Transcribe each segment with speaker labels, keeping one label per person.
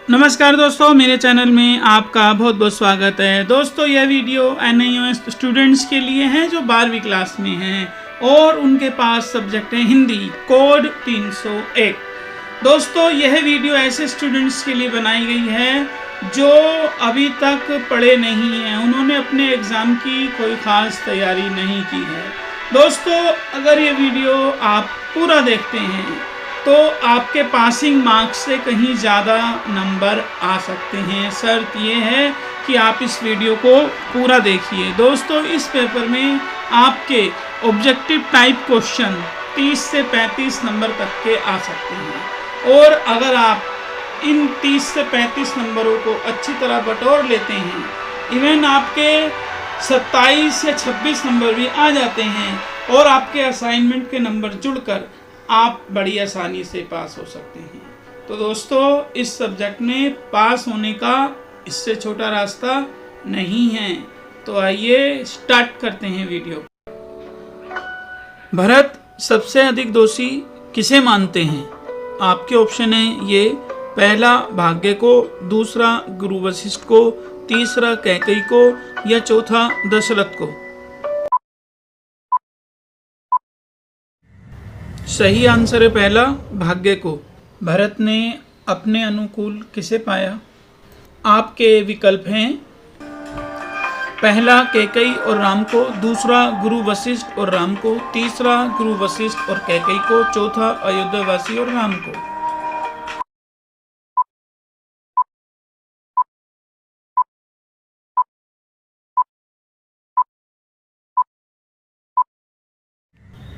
Speaker 1: नमस्कार दोस्तों, मेरे चैनल में आपका बहुत बहुत स्वागत है। दोस्तों, यह वीडियो NIOS स्टूडेंट्स के लिए है जो 12वीं क्लास में हैं और उनके पास सब्जेक्ट है हिंदी, कोड 301। दोस्तों, यह वीडियो ऐसे स्टूडेंट्स के लिए बनाई गई है जो अभी तक पढ़े नहीं हैं, उन्होंने अपने एग्ज़ाम की कोई ख़ास तैयारी नहीं की है। दोस्तों, अगर ये वीडियो आप पूरा देखते हैं तो आपके पासिंग मार्क्स से कहीं ज़्यादा नंबर आ सकते हैं। शर्त ये है कि आप इस वीडियो को पूरा देखिए। दोस्तों, इस पेपर में आपके ऑब्जेक्टिव टाइप क्वेश्चन 30 से 35 नंबर तक के आ सकते हैं और अगर आप इन 30 से 35 नंबरों को अच्छी तरह बटोर लेते हैं, इवन आपके 27 या 26 नंबर भी आ जाते हैं और आपके असाइनमेंट के नंबर जुड़कर आप बड़ी आसानी से पास हो सकते हैं। तो दोस्तों, इस सब्जेक्ट में पास होने का इससे छोटा रास्ता नहीं है। तो आइए स्टार्ट करते हैं वीडियो। भरत सबसे अधिक दोषी किसे मानते हैं? आपके ऑप्शन है ये: पहला भाग्य को, दूसरा गुरु वशिष्ठ को, तीसरा कैकेयी को या चौथा दशरथ को। सही आंसर है पहला, भाग्य को। भरत ने अपने अनुकूल किसे पाया? आपके विकल्प हैं: पहला कैकेयी और राम को, दूसरा गुरु वशिष्ठ और राम को, तीसरा गुरु वशिष्ठ और कैकेयी को, चौथा अयोध्यावासी और राम को।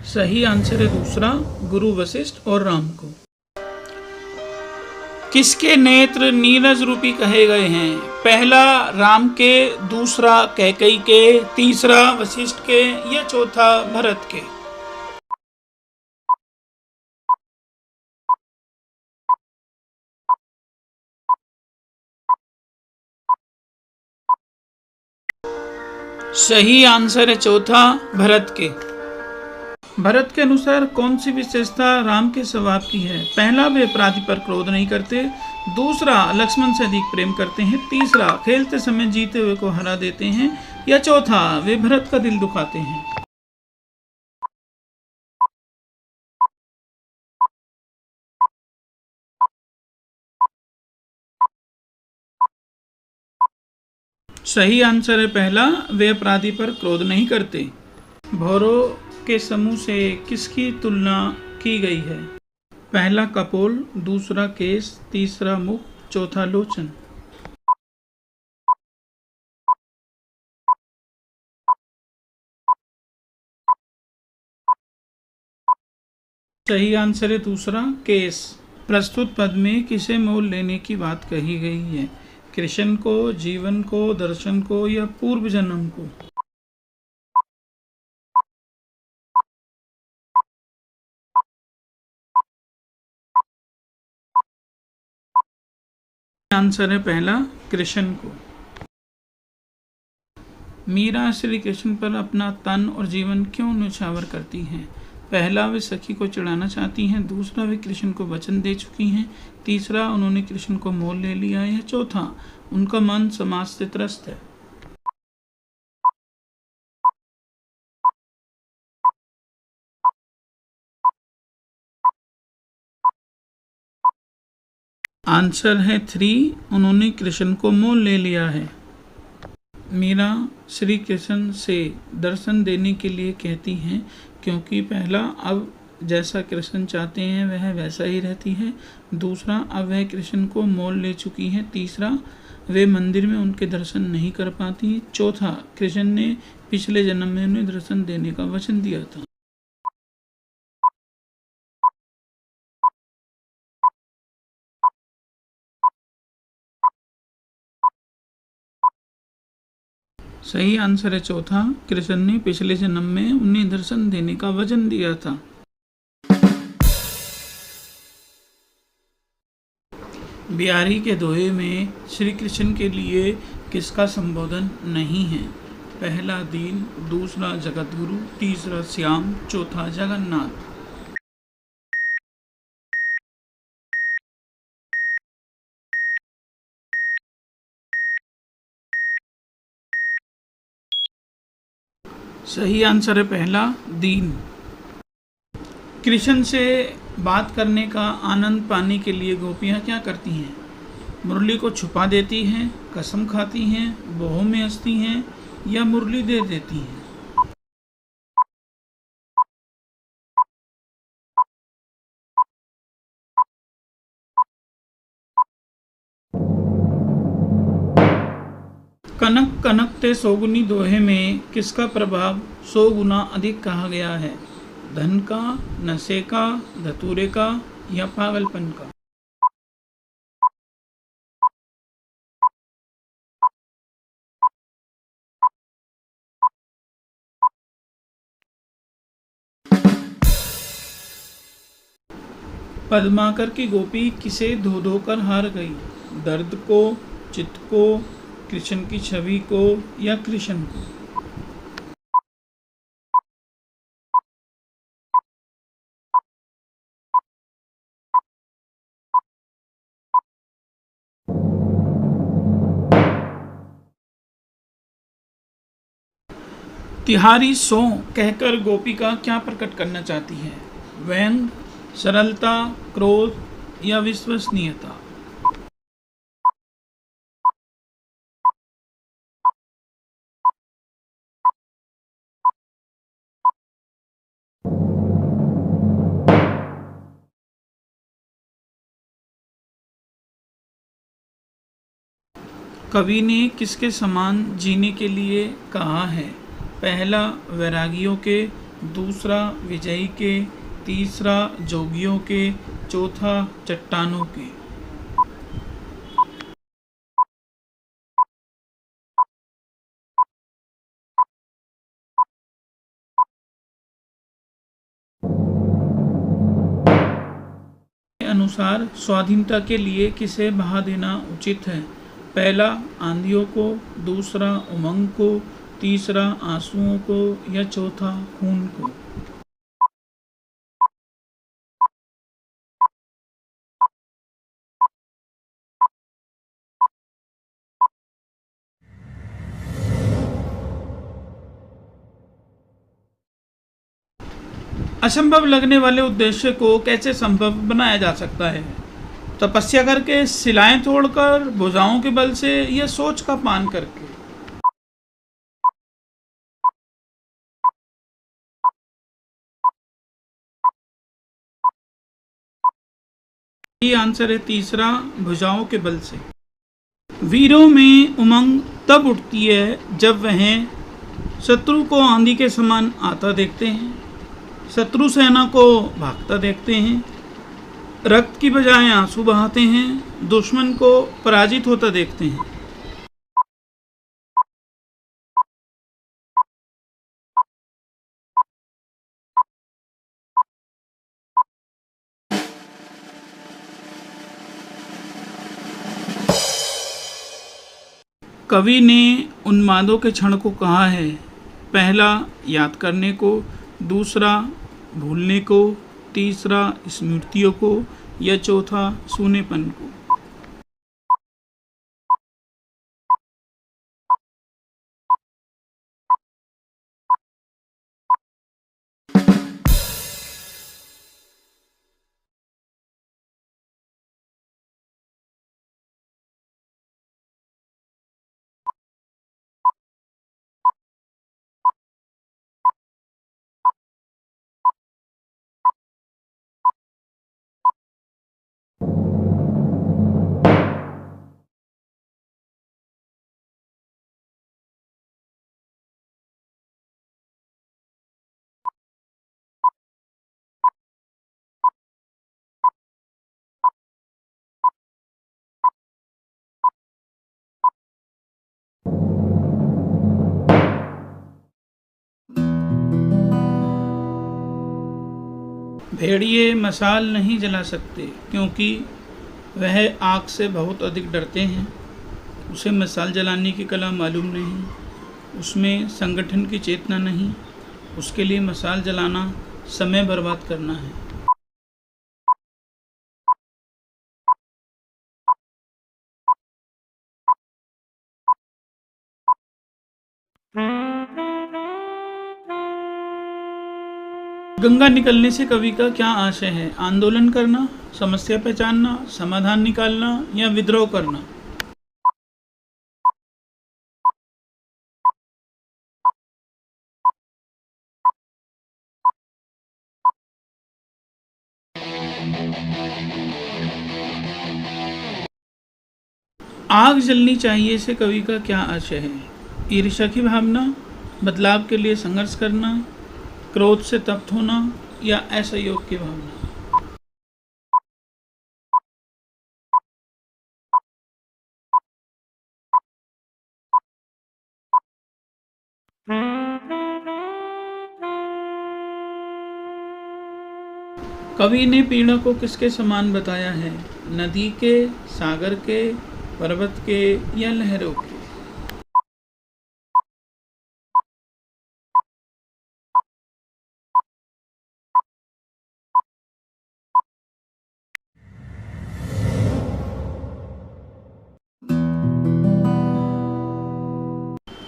Speaker 1: सही आंसर है दूसरा, गुरु वशिष्ठ और राम को। किसके नेत्र नीरज रूपी कहे गए हैं? पहला राम के, दूसरा कैकेयी के, तीसरा वशिष्ठ के या चौथा भरत के। सही आंसर है चौथा, भरत के। भरत के अनुसार कौन सी विशेषता राम के स्वभाव की है? पहला, वे अपराधी पर क्रोध नहीं करते, दूसरा लक्ष्मण से अधिक प्रेम करते हैं, तीसरा खेलते समय जीते हुए को हरा देते हैं या चौथा वे भरत का दिल दुखाते हैं। सही आंसर है पहला, वे अपराधी पर क्रोध नहीं करते। भौरों के समूह से किसकी तुलना की गई है? पहला कपोल, दूसरा केश, तीसरा मुख, चौथा लोचन। सही आंसर है दूसरा, केश। प्रस्तुत पद में किसे मोल लेने की बात कही गई है? कृष्ण को, जीवन को, दर्शन को या पूर्व जन्म को। आंसर है पहला, कृष्ण को। मीरा श्री कृष्ण पर अपना तन और जीवन क्यों न्यौछावर करती हैं? पहला, वे सखी को चिढ़ाना चाहती हैं, दूसरा, वे कृष्ण को वचन दे चुकी हैं, तीसरा, उन्होंने कृष्ण को मोल ले लिया है, चौथा, उनका मन समाज से त्रस्त है। आंसर है 3, उन्होंने कृष्ण को मोल ले लिया है। मीरा श्री कृष्ण से दर्शन देने के लिए कहती हैं क्योंकि पहला, अब जैसा कृष्ण चाहते हैं वह वैसा ही रहती है, दूसरा, अब वह कृष्ण को मोल ले चुकी हैं, तीसरा, वे मंदिर में उनके दर्शन नहीं कर पाती, चौथा, कृष्ण ने पिछले जन्म में उन्हें दर्शन देने का वचन दिया था। सही आंसर है चौथा, कृष्ण ने पिछले जन्म में उन्हें दर्शन देने का वचन दिया था। बिहारी के दोहे में श्री कृष्ण के लिए किसका संबोधन नहीं है? पहला दीन, दूसरा जगतगुरु, तीसरा श्याम, चौथा जगन्नाथ। सही आंसर है पहला, दीन। कृष्ण से बात करने का आनंद पाने के लिए गोपियाँ क्या करती हैं? मुरली को छुपा देती हैं, कसम खाती हैं, बाहों में हंसती हैं या मुरली दे देती हैं? कनक कनकते सौगुनी दोहे में किसका प्रभाव 100 गुना अधिक कहा गया है? धन का, नशे का, धतूरे का या पागलपन का? पद्माकर की गोपी किसे धो धो कर हार गई? दर्द को, चित्त को, कृष्ण की छवि को या कृष्ण को? तिहारी सो कहकर गोपिका क्या प्रकट करना चाहती है? व्यंग, सरलता, क्रोध या विश्वसनीयता? कवि ने किसके समान जीने के लिए कहा है? पहला वैरागियों के, दूसरा विजयी के, तीसरा जोगियों के, चौथा चट्टानों के? के अनुसार स्वाधीनता के लिए किसे बहा देना उचित है? पहला आंधियों को, दूसरा उमंग को, तीसरा आंसुओं को या चौथा खून को? असंभव लगने वाले उद्देश्य को कैसे संभव बनाया जा सकता है? तपस्या करके, शिलाएं तोड़कर, भुजाओं के बल से या सोच का पान करके? ये आंसर है तीसरा, भुजाओं के बल से। वीरों में उमंग तब उठती है जब वह शत्रु को आंधी के समान आता देखते हैं, शत्रु सेना को भागता देखते हैं, रक्त की बजाय आंसू बहाते हैं, दुश्मन को पराजित होता देखते हैं। कवि ने उन्मादों के क्षण को कहा है? पहला याद करने को, दूसरा भूलने को, तीसरा स्मृतियों को या चौथा सूनेपन को? भेड़िए मशाल नहीं जला सकते क्योंकि वह आग से बहुत अधिक डरते हैं, उसे मशाल जलाने की कला मालूम नहीं, उसमें संगठन की चेतना नहीं, उसके लिए मशाल जलाना समय बर्बाद करना है। गंगा निकलने से कवि का क्या आशय है? आंदोलन करना, समस्या पहचानना, समाधान निकालना या विद्रोह करना। आग जलनी चाहिए से कवि का क्या आशय है? ईर्ष्या की भावना, बदलाव के लिए संघर्ष करना, क्रोध से तप्त होना या असहयोग की भावना। कवि ने पीड़ा को किसके समान बताया है? नदी के, सागर के, पर्वत के या लहरों के।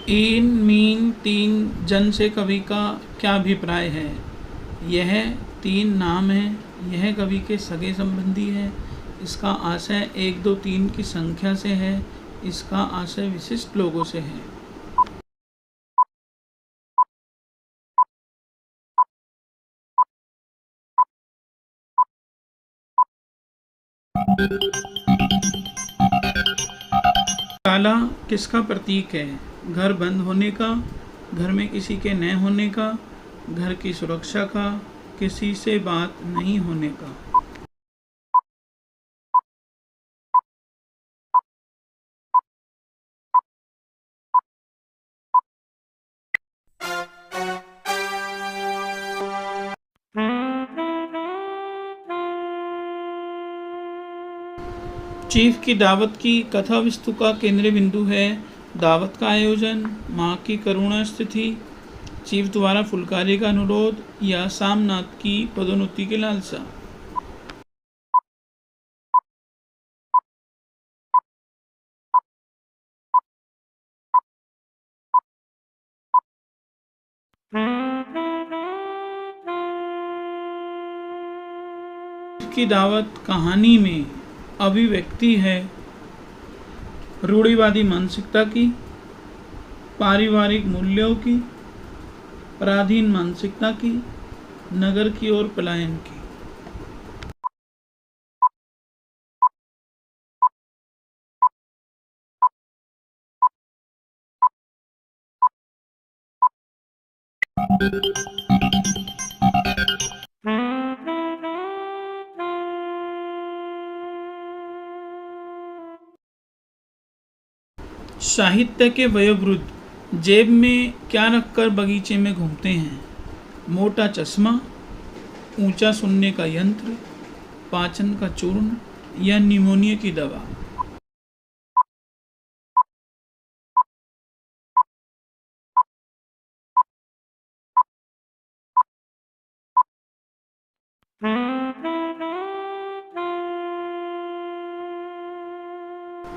Speaker 1: इन, मीन, तीन, जन से कवि का क्या अभिप्राय है? यह तीन नाम है, यह कवि के सगे संबंधी है, इसका आशय 1, 2, 3 की संख्या से है, इसका आशय विशिष्ट लोगों से है। काला किसका प्रतीक है? घर बंद होने का, घर में किसी के न होने का, घर की सुरक्षा का, किसी से बात नहीं होने का। चीफ की दावत की कथा वस्तु का केंद्रीय बिंदु है दावत का आयोजन, माँ की करुणा स्थिति, चीफ द्वारा फुलकारी का अनुरोध या सामनाथ की पदोन्नति की लालसा। की दावत कहानी में अभिव्यक्ति है रूढ़िवादी मानसिकता की, पारिवारिक मूल्यों की, पराधीन मानसिकता की, नगर की ओर पलायन की। साहित्य के वयोवृद्ध जेब में क्या रखकर बगीचे में घूमते हैं? मोटा चश्मा, ऊंचा सुनने का यंत्र, पाचन का चूर्ण या निमोनिया की दवा।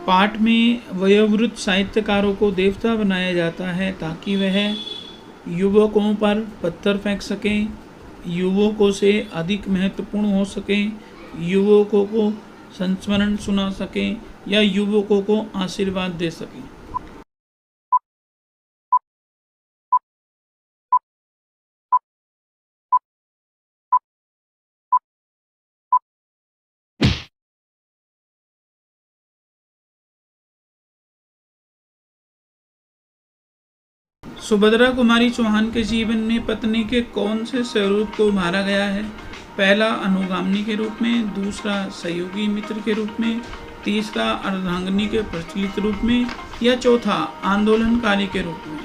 Speaker 1: पाठ में वयोवृद्ध साहित्यकारों को देवता बनाया जाता है ताकि वह युवकों पर पत्थर फेंक सकें, युवकों से अधिक महत्वपूर्ण हो सकें, युवकों को संस्मरण सुना सकें या युवकों को आशीर्वाद दे सकें। सुभद्रा कुमारी चौहान के जीवन में पत्नी के कौन से स्वरूप को उभारा गया है? पहला अनुगामिनी के रूप में, दूसरा सहयोगी मित्र के रूप में, तीसरा अर्धांगिनी के प्रचलित रूप में या चौथा आंदोलनकारी के रूप में।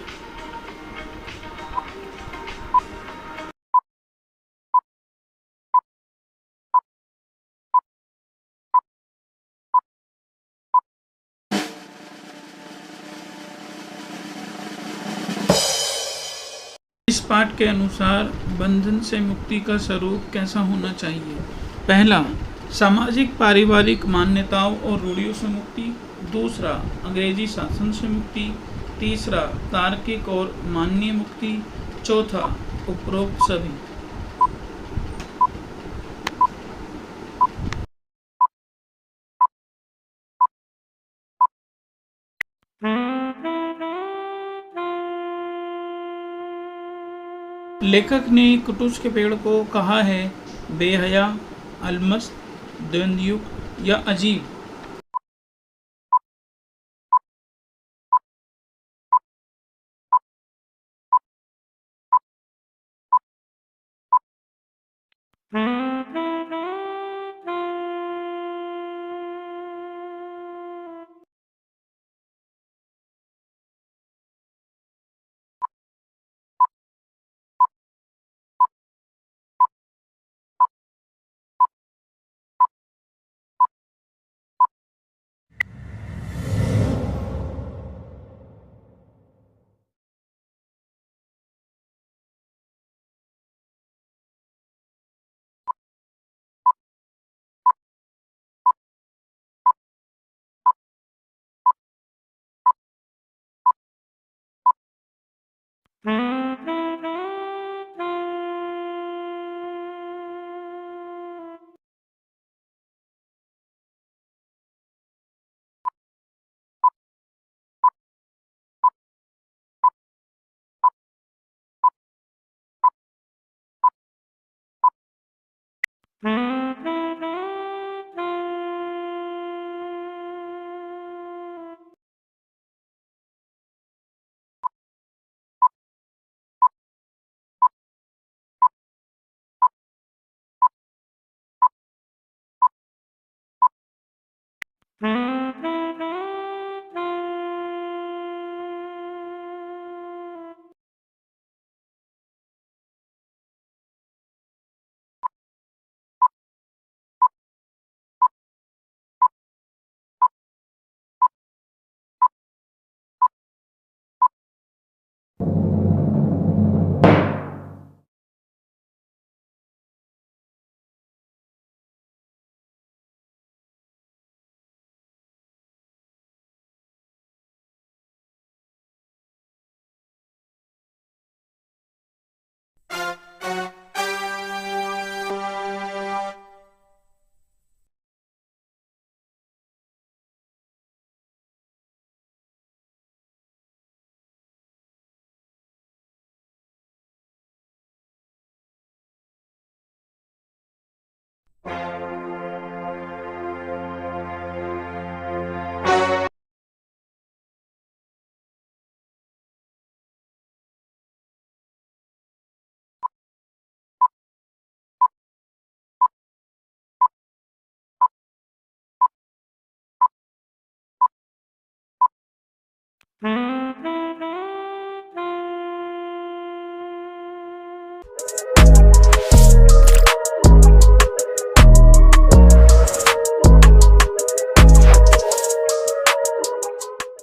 Speaker 1: इस पाठ के अनुसार बंधन से मुक्ति का स्वरूप कैसा होना चाहिए? पहला, सामाजिक पारिवारिक मान्यताओं और रूढ़ियों से मुक्ति, दूसरा अंग्रेजी शासन से मुक्ति, तीसरा तार्किक और मानवीय मुक्ति, चौथा उपरोक्त सभी। लेखक ने कुटुस के पेड़ को कहा है बेहया, अलमस्त, द्वंद्वयुक्त या अजीब।